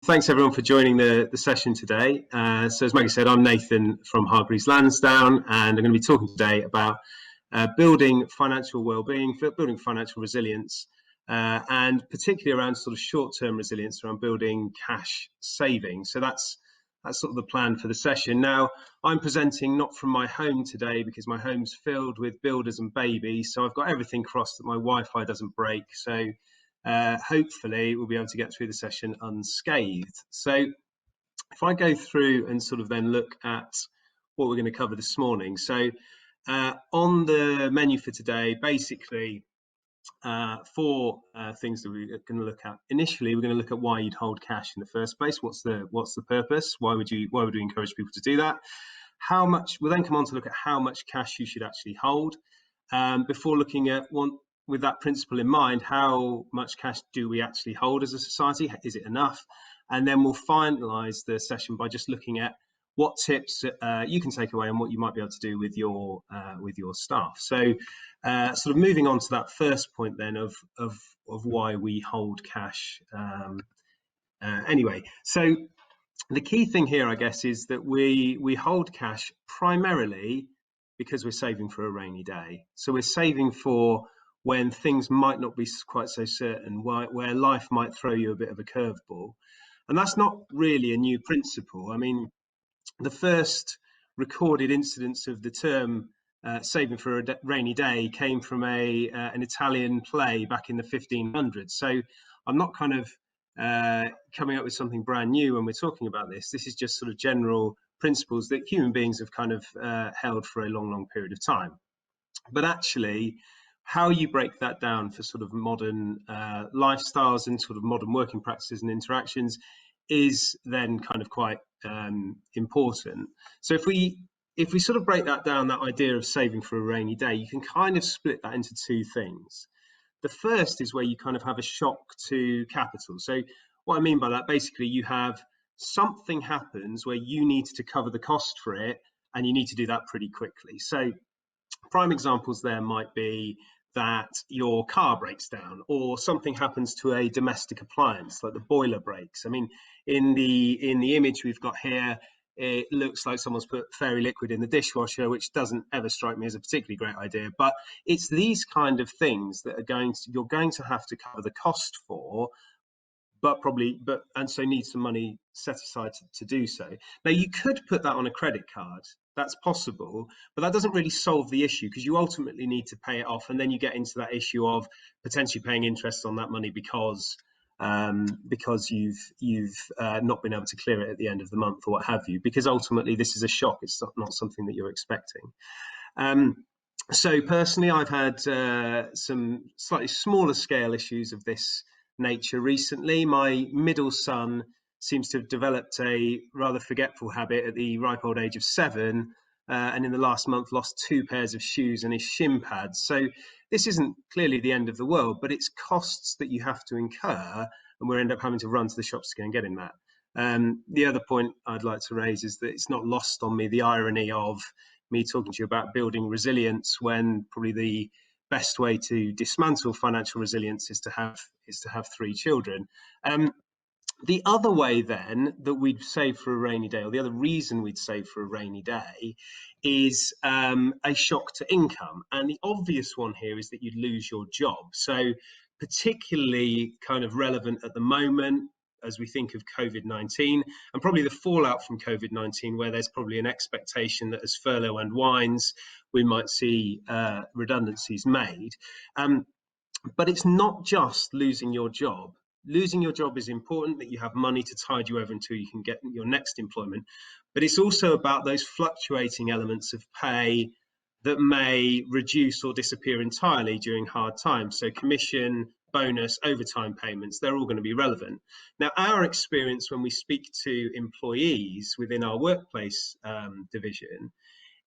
Thanks everyone for joining the session today. So as Maggie said, I'm Nathan from Hargreaves Lansdown, and I'm going to be talking today about building financial well-being, building financial resilience, and particularly around sort of short-term resilience around building cash savings. So that's sort of the plan for the session. Now, I'm presenting not from my home today because my home's filled with builders and babies, so I've got everything crossed that my Wi-Fi doesn't break. So hopefully we'll be able to get through the session unscathed. So if I go through and sort of then look at what we're going to cover this morning. So on the menu for today, basically four things that we're going to look at. Initially, we're going to look at why you'd hold cash in the first place. What's the purpose? Why would we encourage people to do that? How much? We'll then come on to look at how much cash you should actually hold. Before looking at with that principle in mind, how much cash do we actually hold as a society? Is it enough? And then we'll finalise the session by just looking at what tips you can take away and what you might be able to do with your staff. So sort of moving on to that first point then of why we hold cash. Anyway, so the key thing here, I guess, is that we hold cash primarily because we're saving for a rainy day. So we're saving for when things might not be quite so certain, where life might throw you a bit of a curveball. And that's not really a new principle. I mean, the first recorded incidence of the term saving for a rainy day came from an Italian play back in the 1500s. So I'm not kind of coming up with something brand new when we're talking about this. This is just sort of general principles that human beings have kind of held for a long period of time. But actually, how you break that down for sort of modern lifestyles and sort of modern working practices and interactions is then kind of quite important. So if we sort of break that down, that idea of saving for a rainy day, you can kind of split that into two things. The first is where you kind of have a shock to capital. So what I mean by that, basically you have something happens where you need to cover the cost for it, and you need to do that pretty quickly. So prime examples there might be that your car breaks down, or something happens to a domestic appliance like the boiler breaks. I mean, in the image we've got here, it looks like someone's put fairy liquid in the dishwasher, which doesn't ever strike me as a particularly great idea. But it's these kind of things that you're going to have to cover the cost for, and so need some money set aside to do so. Now, you could put that on a credit card. That's possible, but that doesn't really solve the issue, because you ultimately need to pay it off, and then you get into that issue of potentially paying interest on that money because you've not been able to clear it at the end of the month or what have you, because ultimately this is a shock. It's not something that you're expecting. So personally, I've had some slightly smaller scale issues of this nature recently. My middle son seems to have developed a rather forgetful habit at the ripe old age of 7, and in the last month lost 2 pairs of shoes and his shin pads. So this isn't clearly the end of the world, but it's costs that you have to incur, and we end up having to run to the shops to go and get in that. The other point I'd like to raise is that it's not lost on me the irony of me talking to you about building resilience when probably the best way to dismantle financial resilience is to have 3 children. The other way then that we'd save for a rainy day, or the other reason we'd save for a rainy day, is a shock to income. And the obvious one here is that you'd lose your job. So particularly kind of relevant at the moment as we think of COVID-19, and probably the fallout from COVID-19, where there's probably an expectation that as furlough unwinds, we might see redundancies made. But it's not just losing your job. Losing your job is important, that you have money to tide you over until you can get your next employment. But it's also about those fluctuating elements of pay that may reduce or disappear entirely during hard times. So commission, bonus, overtime payments, they're all going to be relevant. Now, our experience when we speak to employees within our workplace division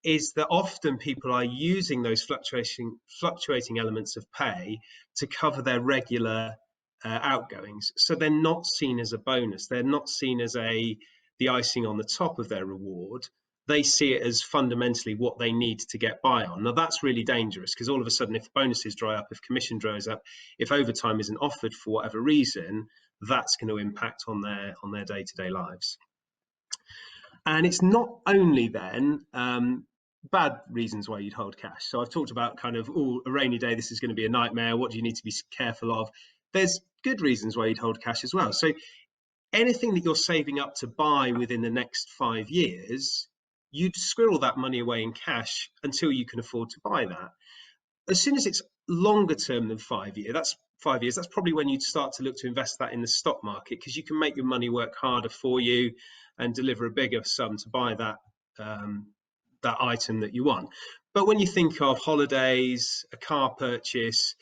is that often people are using those fluctuating elements of pay to cover their regular outgoings. So they're not seen as a bonus. They're not seen as the icing on the top of their reward. They see it as fundamentally what they need to get by on. Now, that's really dangerous, because all of a sudden, if bonuses dry up, if commission dries up, if overtime isn't offered for whatever reason, that's going to impact on their day-to-day lives. And it's not only then bad reasons why you'd hold cash. So I've talked about kind of, oh, a rainy day, this is going to be a nightmare. What do you need to be careful of? There's good reasons why you'd hold cash as well. So anything that you're saving up to buy within the next 5 years, you'd squirrel that money away in cash until you can afford to buy that. As soon as it's longer term than 5 years, that's probably when you'd start to look to invest that in the stock market, because you can make your money work harder for you and deliver a bigger sum to buy that that item that you want. But when you think of holidays, a car purchase,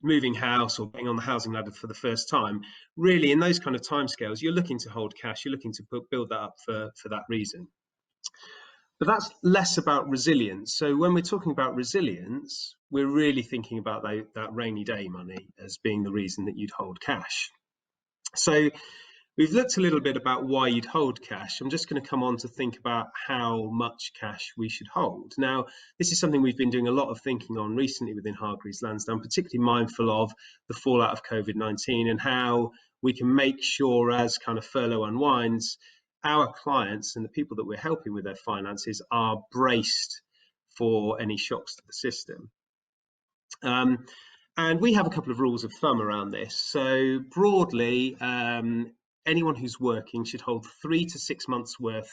moving house, or getting on the housing ladder for the first time, really in those kind of timescales, you're looking to hold cash, you're looking to build that up for that reason. But that's less about resilience. So when we're talking about resilience, we're really thinking about that rainy day money as being the reason that you'd hold cash. So we've looked a little bit about why you'd hold cash. I'm just going to come on to think about how much cash we should hold. Now, this is something we've been doing a lot of thinking on recently within Hargreaves Lansdown, particularly mindful of the fallout of COVID-19 and how we can make sure, as kind of furlough unwinds, our clients and the people that we're helping with their finances are braced for any shocks to the system. And we have a couple of rules of thumb around this. So broadly, anyone who's working should hold 3 to 6 months worth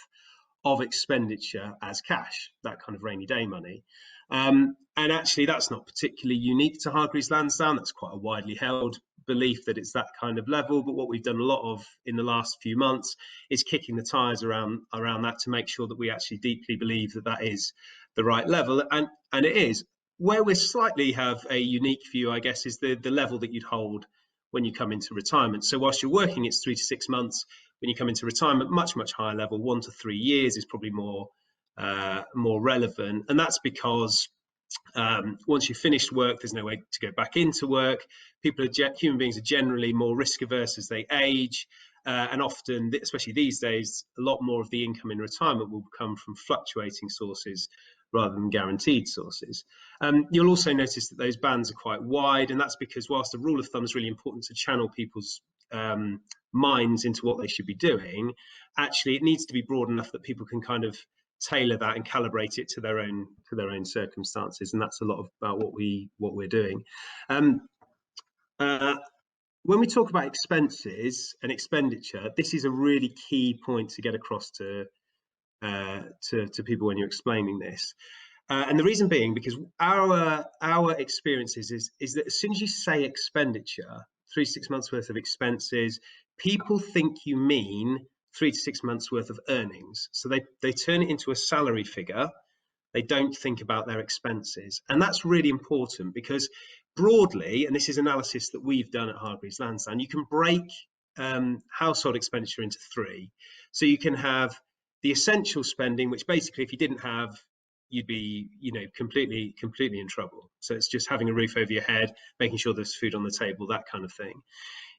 of expenditure as cash, that kind of rainy day money. And actually, that's not particularly unique to Hargreaves Lansdown. That's quite a widely held belief that it's that kind of level. But what we've done a lot of in the last few months is kicking the tires around that to make sure that we actually deeply believe that that is the right level. And it is. Where we slightly have a unique view, I guess, is the level that you'd hold when you come into retirement. So whilst you're working, it's 3 to 6 months. When you come into retirement, much higher level, 1 to 3 years is probably more relevant. And that's because once you've finished work, there's no way to go back into work. Human beings are generally more risk averse as they age. And often, especially these days, a lot more of the income in retirement will come from fluctuating sources rather than guaranteed sources. You'll also notice that those bands are quite wide, and that's because whilst the rule of thumb is really important to channel people's minds into what they should be doing, actually it needs to be broad enough that people can kind of tailor that and calibrate it to their own circumstances, and that's a lot about what we're doing. When we talk about expenses and expenditure, this is a really key point to get across to people when you're explaining this. And the reason being, because our experiences is that as soon as you say expenditure, 3 to 6 months worth of expenses, people think you mean 3 to 6 months worth of earnings. So they turn it into a salary figure. They don't think about their expenses. And that's really important because broadly, and this is analysis that we've done at Hargreaves Lansdown, you can break household expenditure into 3. So you can have the essential spending, which basically if you didn't have, you'd be completely in trouble. So it's just having a roof over your head, making sure there's food on the table, that kind of thing.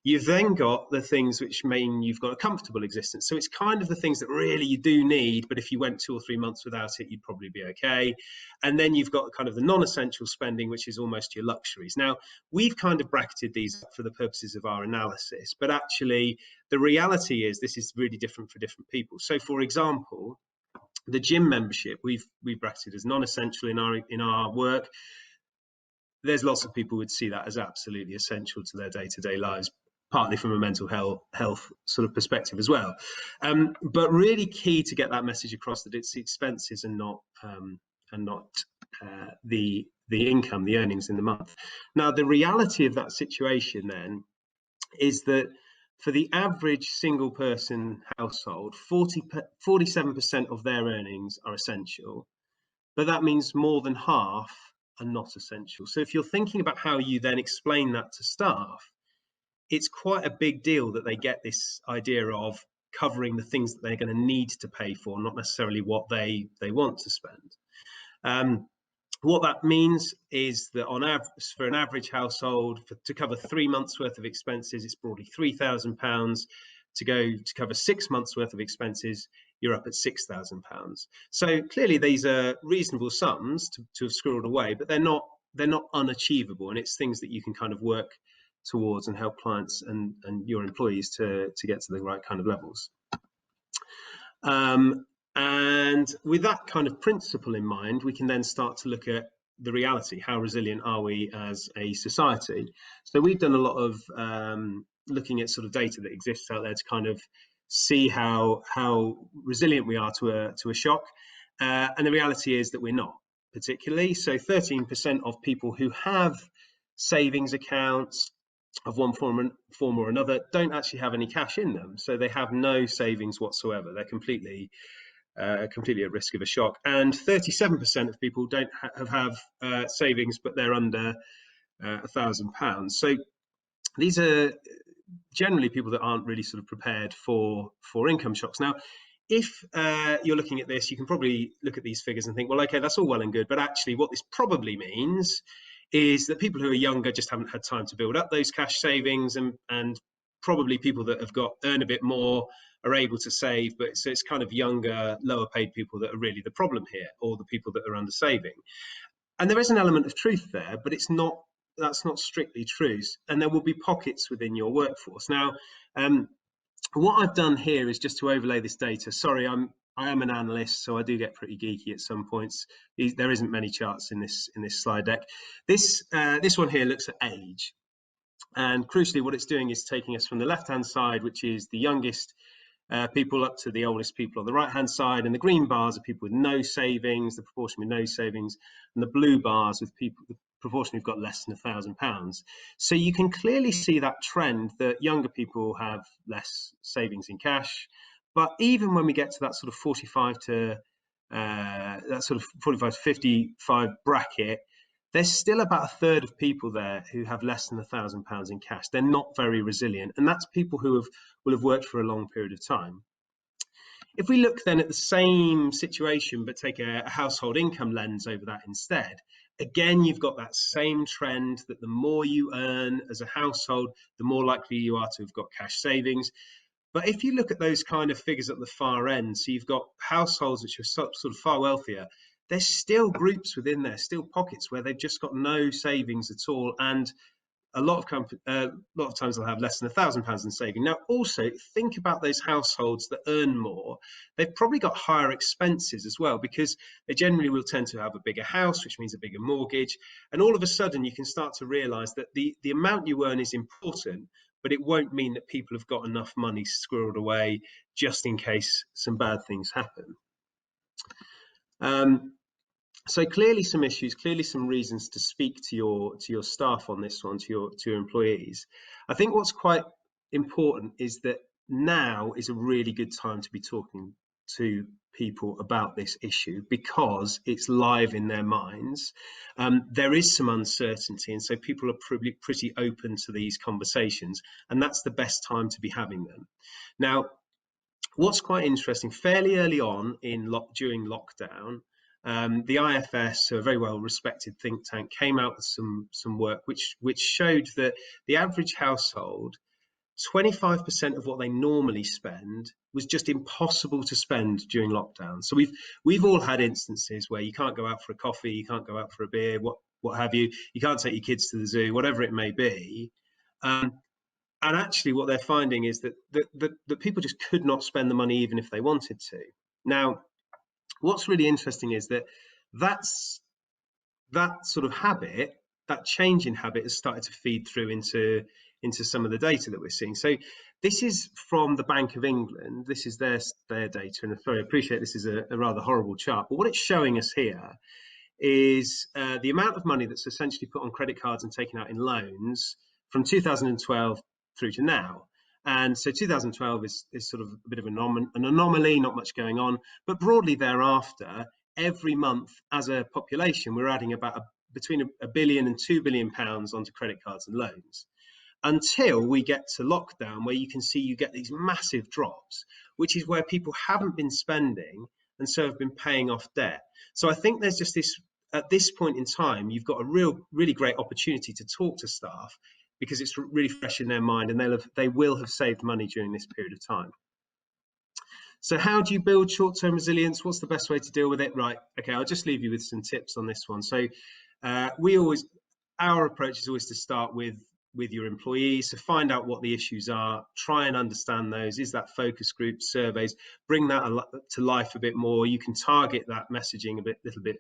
You've then got the things which mean you've got a comfortable existence. So it's kind of the things that really you do need, but if you went 2 or 3 months without it, you'd probably be okay. And then you've got kind of the non-essential spending, which is almost your luxuries. Now, we've kind of bracketed these for the purposes of our analysis, but actually the reality is this is really different for different people. So for example, the gym membership, we've bracketed as non-essential in our work. There's lots of people who would see that as absolutely essential to their day-to-day lives, partly from a mental health sort of perspective as well. But really key to get that message across that it's the expenses and not the income, the earnings in the month. Now, the reality of that situation then is that for the average single person household, 47% of their earnings are essential, but that means more than half are not essential. So if you're thinking about how you then explain that to staff, it's quite a big deal that they get this idea of covering the things that they're going to need to pay for, not necessarily what they want to spend. What that means is that on average, for an average household, to cover 3 months worth of expenses, it's broadly £3,000. To cover 6 months worth of expenses, you're up at £6,000. So clearly these are reasonable sums to have squirreled away, but they're not unachievable, and it's things that you can kind of work towards and help clients and your employees to get to the right kind of levels. And with that kind of principle in mind, we can then start to look at the reality. How resilient are we as a society? So we've done a lot of looking at sort of data that exists out there to kind of see how resilient we are to a shock. And the reality is that we're not particularly. So 13% of people who have savings accounts of one form or another don't actually have any cash in them. So they have no savings whatsoever. They're completely at risk of a shock. And 37% of people don't have savings, but they're under £1,000. So these are generally people that aren't really sort of prepared for income shocks. Now, if you're looking at this, you can probably look at these figures and think, well, okay, that's all well and good, but actually what this probably means is that people who are younger just haven't had time to build up those cash savings, and probably people that have earn a bit more are able to save, but so it's kind of younger, lower paid people that are really the problem here, or the people that are under saving. And there is an element of truth there, but that's not strictly true. And there will be pockets within your workforce. Now, what I've done here is just to overlay this data. Sorry, I am an analyst, so I do get pretty geeky at some points. There isn't many charts in this slide deck. This one here looks at age, and crucially, what it's doing is taking us from the left-hand side, which is the youngest people, up to the oldest people on the right-hand side, and the green bars are people with no savings, the proportion with no savings, and the blue bars with people, the proportion who've got less than £1,000. So you can clearly see that trend that younger people have less savings in cash. But even when we get to that sort of 45 to 55 bracket, there's still about a third of people there who have less than £1,000 in cash. They're not very resilient, and that's people who will have worked for a long period of time. If we look then at the same situation, but take a household income lens over that instead, again, you've got that same trend that the more you earn as a household, the more likely you are to have got cash savings. But if you look at those kind of figures at the far end, so you've got households which are sort of far wealthier, there's still groups within there, still pockets where they've just got no savings at all. And a lot of times they'll have less than £1,000 in saving. Now, also think about those households that earn more. They've probably got higher expenses as well, because they generally will tend to have a bigger house, which means a bigger mortgage. And all of a sudden, you can start to realise that the amount you earn is important, but it won't mean that people have got enough money squirreled away just in case some bad things happen. So clearly some issues, clearly some reasons to speak to your staff on this one, to your employees. I think what's quite important is that now is a really good time to be talking to people about this issue, because it's live in their minds. There is some uncertainty, and so people are pretty open to these conversations, and that's the best time to be having them. Now, what's quite interesting, fairly early on during lockdown, the IFS, a very well respected think tank, came out with some work which showed that the average household, 25% of what they normally spend was just impossible to spend during lockdown. So we've all had instances where you can't go out for a coffee, you can't go out for a beer, what have you, you can't take your kids to the zoo, whatever it may be. And actually what they're finding is that people just could not spend the money even if they wanted to. Now, what's really interesting is that sort of habit, that change in habit, has started to feed through into some of the data that we're seeing. So this is from the Bank of England. This is their data, and I appreciate this is a rather horrible chart, but what it's showing us here is the amount of money that's essentially put on credit cards and taken out in loans from 2012 through to now. And so 2012 is sort of a bit of an anomaly, not much going on. But broadly thereafter, every month as a population, we're adding about between £1 billion and £2 billion onto credit cards and loans, until we get to lockdown, where you can see you get these massive drops, which is where people haven't been spending and so have been paying off debt. So I think there's just this, at this point in time, you've got a really great opportunity to talk to staff, because it's really fresh in their mind, and they will have saved money during this period of time. So how do you build short-term resilience? What's the best way to deal with it? Right, okay, I'll just leave you with some tips on this one. So our approach is always to start with with your employees to find out what the issues are, try and understand those. Is that focus group, surveys, bring that to life a bit more. You can target that messaging a little bit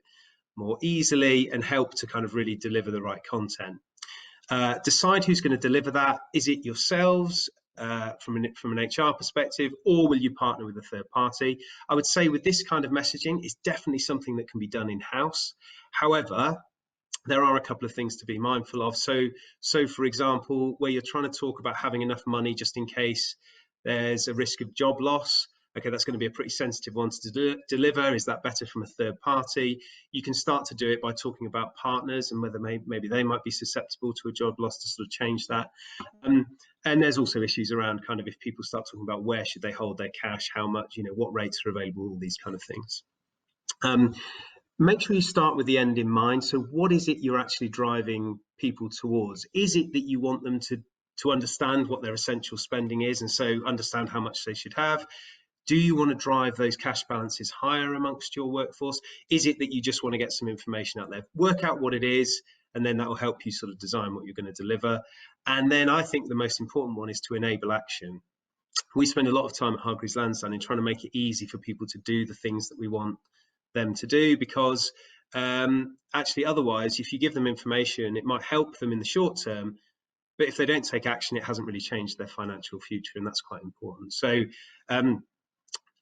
more easily and help to kind of really deliver the right content. Decide who's going to deliver that. Is it yourselves from an HR perspective, or will you partner with a third party? I would say with this kind of messaging, it's definitely something that can be done in-house. However, there are a couple of things to be mindful of. So for example, where you're trying to talk about having enough money just in case there's a risk of job loss, okay, that's going to be a pretty sensitive one to deliver. Is that better from a third party? You can start to do it by talking about partners and whether maybe they might be susceptible to a job loss to sort of change that. And there's also issues around kind of if people start talking about where should they hold their cash, how much, what rates are available, all these kind of things. Make sure you start with the end in mind. So what is it you're actually driving people towards? Is it that you want them to understand what their essential spending is and so understand how much they should have? Do you want to drive those cash balances higher amongst your workforce? Is it that you just want to get some information out there? Work out what it is, and then that will help you sort of design what you're going to deliver. And then I think the most important one is to enable action. We spend a lot of time at Hargreaves Lansdown in trying to make it easy for people to do the things that we want them to do, because actually otherwise, if you give them information, it might help them in the short term, but if they don't take action, it hasn't really changed their financial future, and that's quite important. So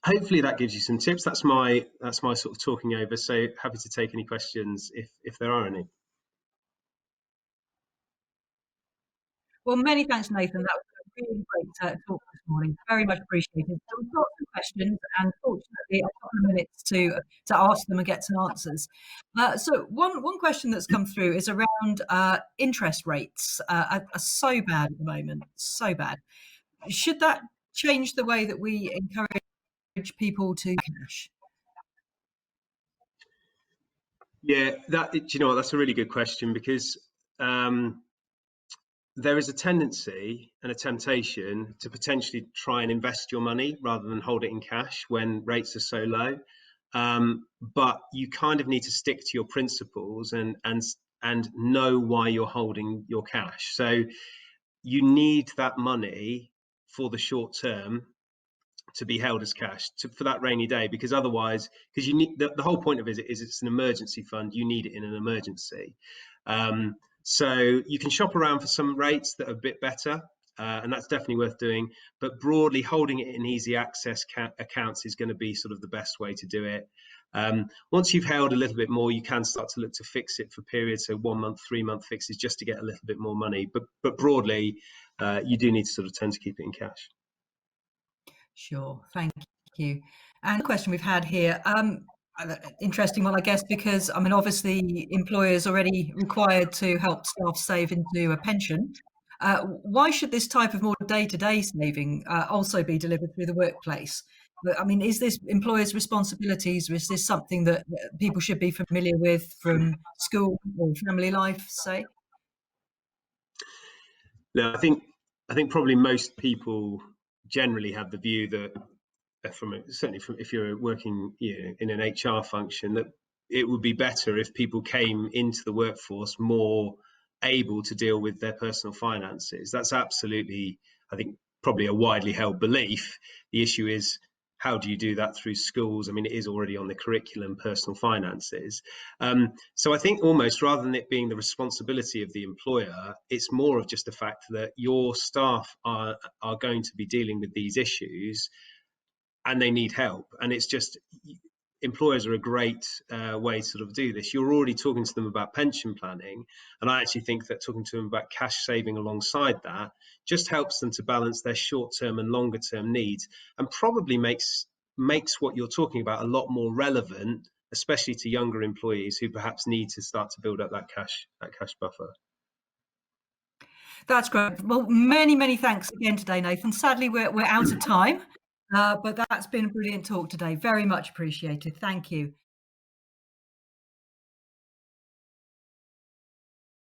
hopefully that gives you some tips. That's my sort of talking over. So happy to take any questions if there are any. Well, many thanks, Nathan. That was a really great talk this morning. Very much appreciated. So we've got some questions, and fortunately, a couple of minutes to ask them and get some answers. So one question that's come through is around interest rates. Are so bad at the moment, so bad. Should that change the way that we encourage people to cash? Yeah, that's a really good question, because there is a tendency and a temptation to potentially try and invest your money rather than hold it in cash when rates are so low. But you kind of need to stick to your principles and know why you're holding your cash. So you need that money for the short term to be held as cash for that rainy day, because otherwise, because you need the whole point of it is it's an emergency fund. You need it in an emergency. So you can shop around for some rates that are a bit better, and that's definitely worth doing. But broadly, holding it in easy access accounts is going to be sort of the best way to do it. Once you've held a little bit more, you can start to look to fix it for periods, so 1 month, 3 month fixes, just to get a little bit more money. But broadly, you do need to sort of tend to keep it in cash. Sure, thank you. And the question we've had here, interesting one, I guess, because I mean, obviously, employers already required to help staff save into a pension. Why should this type of more day-to-day saving also be delivered through the workplace? I mean, is this employers' responsibilities, or is this something that people should be familiar with from school or family life, say? No, I think probably most people generally have the view that certainly if you're working in an HR function, that it would be better if people came into the workforce more able to deal with their personal finances. That's absolutely, I think, probably a widely held belief. The issue is, how do you do that through schools? I mean, it is already on the curriculum, personal finances. So I think almost rather than it being the responsibility of the employer, it's more of just the fact that your staff are going to be dealing with these issues and they need help. And it's just, employers are a great way to sort of do this. You're already talking to them about pension planning, and I actually think that talking to them about cash saving alongside that just helps them to balance their short-term and longer-term needs, and probably makes what you're talking about a lot more relevant, especially to younger employees who perhaps need to start to build up that cash buffer. That's great. Well, many thanks again today, Nathan. Sadly, we're out of time, but that's been a brilliant talk today. Very much appreciated. Thank you.